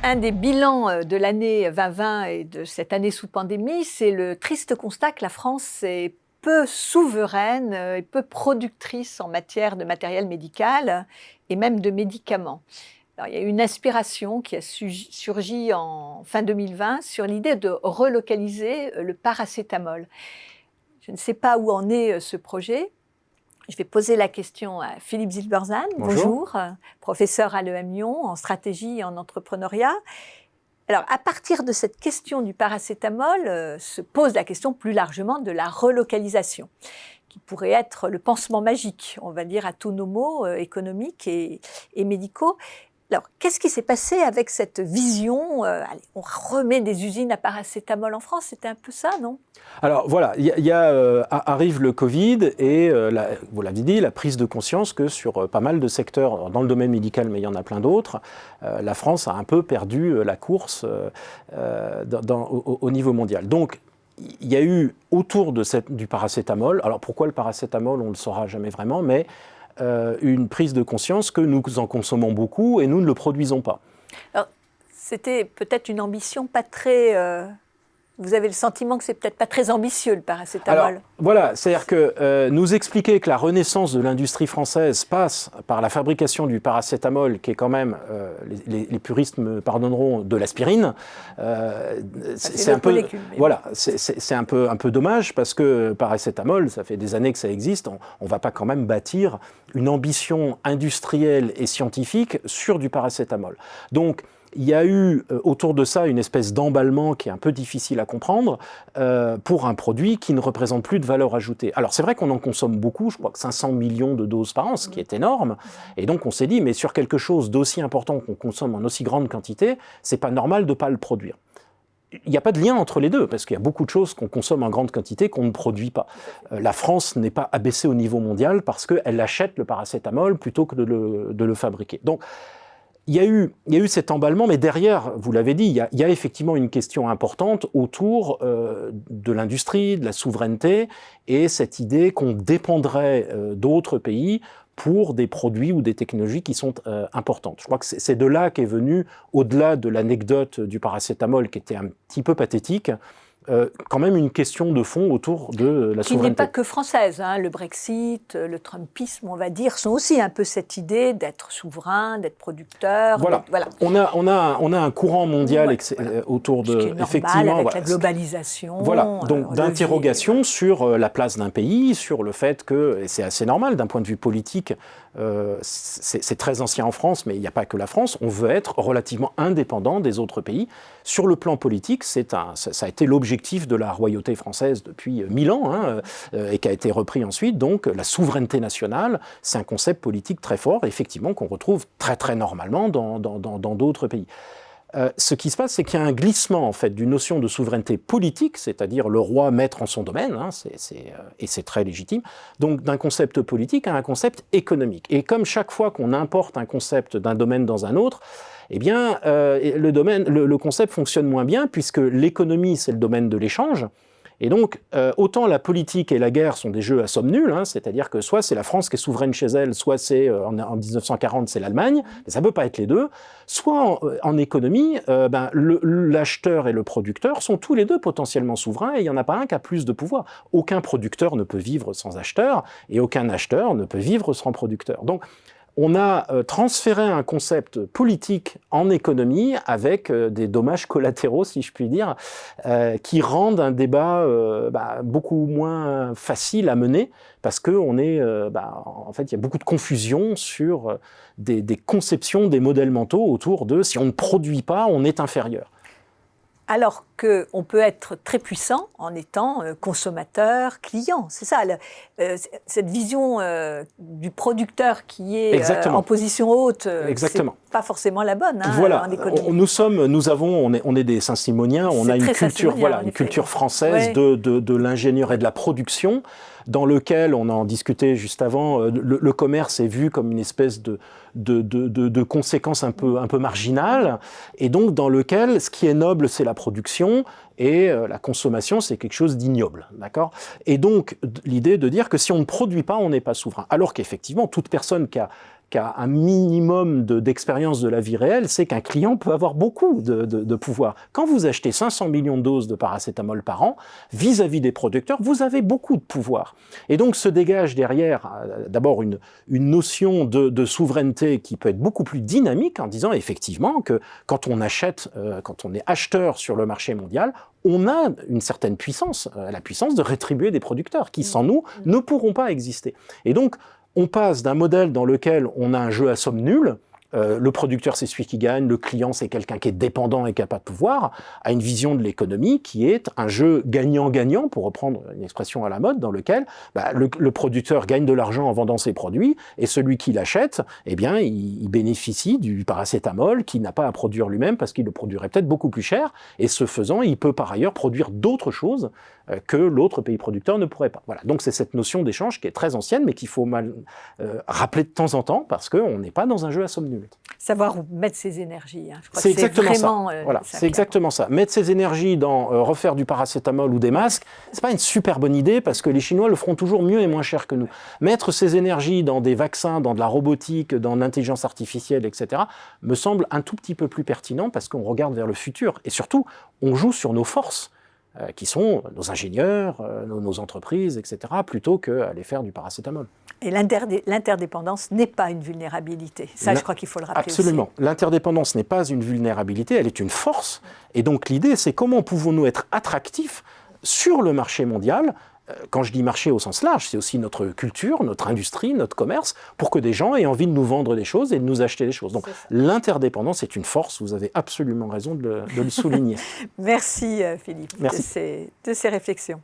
Un des bilans de l'année 2020 et de cette année sous pandémie, c'est le triste constat que la France est peu souveraine et peu productrice en matière de matériel médical et même de médicaments. Alors, il y a une inspiration qui a surgi en fin 2020 sur l'idée de relocaliser le paracétamol. Je ne sais pas où en est ce projet. Je vais poser la question à Philippe Zilberzahn. Bonjour, professeur à l'EM Lyon en stratégie et en entrepreneuriat. Alors, à partir de cette question du paracétamol, se pose la question plus largement de la relocalisation, qui pourrait être le pansement magique, on va dire, à tous nos maux économiques et médicaux. Alors, qu'est-ce qui s'est passé avec cette vision allez, on remet des usines à paracétamol en France, c'était un peu ça, non? Alors voilà, arrive le Covid et vous l'avez dit, la prise de conscience que sur pas mal de secteurs, dans le domaine médical, mais il y en a plein d'autres, la France a un peu perdu la course au niveau mondial. Donc, il y a eu autour du paracétamol, alors pourquoi le paracétamol, on ne le saura jamais vraiment, mais une prise de conscience que nous en consommons beaucoup et nous ne le produisons pas. Alors, c'était peut-être une ambition pas très... Vous avez le sentiment que c'est peut-être pas très ambitieux, le paracétamol. Alors, voilà, c'est-à-dire que nous expliquer que la renaissance de l'industrie française passe par la fabrication du paracétamol, qui est quand même, les puristes me pardonneront, de l'aspirine, c'est un peu, molécule, voilà, c'est un peu dommage, parce que paracétamol, ça fait des années que ça existe, on va pas quand même bâtir une ambition industrielle et scientifique sur du paracétamol. Donc, il y a eu autour de ça une espèce d'emballement qui est un peu difficile à comprendre pour un produit qui ne représente plus de valeur ajoutée. Alors c'est vrai qu'on en consomme beaucoup, je crois que 500 millions de doses par an, ce qui est énorme. Et donc on s'est dit, mais sur quelque chose d'aussi important qu'on consomme en aussi grande quantité, c'est pas normal de ne pas le produire. Il n'y a pas de lien entre les deux, parce qu'il y a beaucoup de choses qu'on consomme en grande quantité qu'on ne produit pas. La France n'est pas abaissée au niveau mondial parce qu'elle achète le paracétamol plutôt que de le fabriquer. Donc, il y a eu cet emballement, mais derrière, vous l'avez dit, il y a effectivement une question importante autour de l'industrie, de la souveraineté, et cette idée qu'on dépendrait d'autres pays pour des produits ou des technologies qui sont importantes. Je crois que c'est de là qu'est venu, au-delà de l'anecdote du paracétamol qui était un petit peu pathétique, quand même une question de fond autour de la souveraineté. Qui n'est pas que française, hein. Le Brexit, le Trumpisme, on va dire, sont aussi un peu cette idée d'être souverain, d'être producteur. Voilà. On a un courant mondial autour de... Ce qui est normal effectivement, avec la globalisation. Voilà, donc d'interrogation sur la place d'un pays, sur le fait que, et c'est assez normal d'un point de vue politique, c'est très ancien en France, mais il n'y a pas que la France, on veut être relativement indépendant des autres pays. Sur le plan politique, ça a été l'objectif de la royauté française depuis 1000 ans, et qui a été repris ensuite. Donc la souveraineté nationale, c'est un concept politique très fort, effectivement, qu'on retrouve très très normalement dans d'autres pays. Ce qui se passe, c'est qu'il y a un glissement en fait d'une notion de souveraineté politique, c'est-à-dire le roi maître en son domaine, et c'est très légitime, donc d'un concept politique à un concept économique. Et comme chaque fois qu'on importe un concept d'un domaine dans un autre, eh bien, le concept fonctionne moins bien, puisque l'économie, c'est le domaine de l'échange. Et donc, autant la politique et la guerre sont des jeux à somme nulle, c'est-à-dire que soit c'est la France qui est souveraine chez elle, soit c'est en 1940 c'est l'Allemagne, mais ça ne peut pas être les deux. Soit en économie, l'acheteur et le producteur sont tous les deux potentiellement souverains et il n'y en a pas un qui a plus de pouvoir. Aucun producteur ne peut vivre sans acheteur et aucun acheteur ne peut vivre sans producteur. Donc, on a transféré un concept politique en économie avec des dommages collatéraux, si je puis dire, qui rendent un débat beaucoup moins facile à mener parce que en fait, il y a beaucoup de confusion sur des conceptions, des modèles mentaux autour de si on ne produit pas, on est inférieur. Alors qu'on peut être très puissant en étant consommateur, client. C'est ça, cette vision du producteur qui est en position haute, c'est pas forcément la bonne en économie. On est des Saint-Simoniens, on a une culture française de l'ingénieur et de la production, dans lequel, on en discutait juste avant, le commerce est vu comme une espèce de conséquence un peu marginale, et donc dans lequel ce qui est noble, c'est la production, et la consommation, c'est quelque chose d'ignoble, d'accord? Et donc, l'idée de dire que si on ne produit pas, on n'est pas souverain. Alors qu'effectivement, toute personne qui a un minimum d'expérience de la vie réelle, c'est qu'un client peut avoir beaucoup de pouvoir. Quand vous achetez 500 millions de doses de paracétamol par an, vis-à-vis des producteurs, vous avez beaucoup de pouvoir. Et donc se dégage derrière d'abord une notion de souveraineté qui peut être beaucoup plus dynamique en disant effectivement que quand on achète, quand on est acheteur sur le marché mondial, on a une certaine puissance, la puissance de rétribuer des producteurs qui, sans nous, ne pourront pas exister. Et donc, on passe d'un modèle dans lequel on a un jeu à somme nulle, le producteur c'est celui qui gagne, le client c'est quelqu'un qui est dépendant et qui n'a pas de pouvoir, à une vision de l'économie qui est un jeu gagnant-gagnant, pour reprendre une expression à la mode, dans lequel le producteur gagne de l'argent en vendant ses produits, et celui qui l'achète, eh bien, il bénéficie du paracétamol qu'il n'a pas à produire lui-même parce qu'il le produirait peut-être beaucoup plus cher, et ce faisant, il peut par ailleurs produire d'autres choses que l'autre pays producteur ne pourrait pas. Voilà. Donc c'est cette notion d'échange qui est très ancienne, mais qu'il faut rappeler de temps en temps, parce qu'on n'est pas dans un jeu à somme nulle. Savoir où mettre ses énergies. Hein. Je crois c'est que exactement vraiment, ça. Voilà, c'est exactement ça. Mettre ses énergies dans refaire du paracétamol ou des masques, c'est pas une super bonne idée, parce que les Chinois le feront toujours mieux et moins cher que nous. Mettre ses énergies dans des vaccins, dans de la robotique, dans l'intelligence artificielle, etc., me semble un tout petit peu plus pertinent, parce qu'on regarde vers le futur. Et surtout, on joue sur nos forces, qui sont nos ingénieurs, nos entreprises, etc., plutôt qu'aller faire du paracétamol. Et l'interdépendance n'est pas une vulnérabilité. Ça, je crois qu'il faut le rappeler. Absolument. Aussi. L'interdépendance n'est pas une vulnérabilité, elle est une force. Et donc l'idée, c'est comment pouvons-nous être attractifs sur le marché mondial. Quand je dis marché au sens large, c'est aussi notre culture, notre industrie, notre commerce, pour que des gens aient envie de nous vendre des choses et de nous acheter des choses. Donc l'interdépendance est une force, vous avez absolument raison de le souligner. Merci Philippe Merci. de ces réflexions.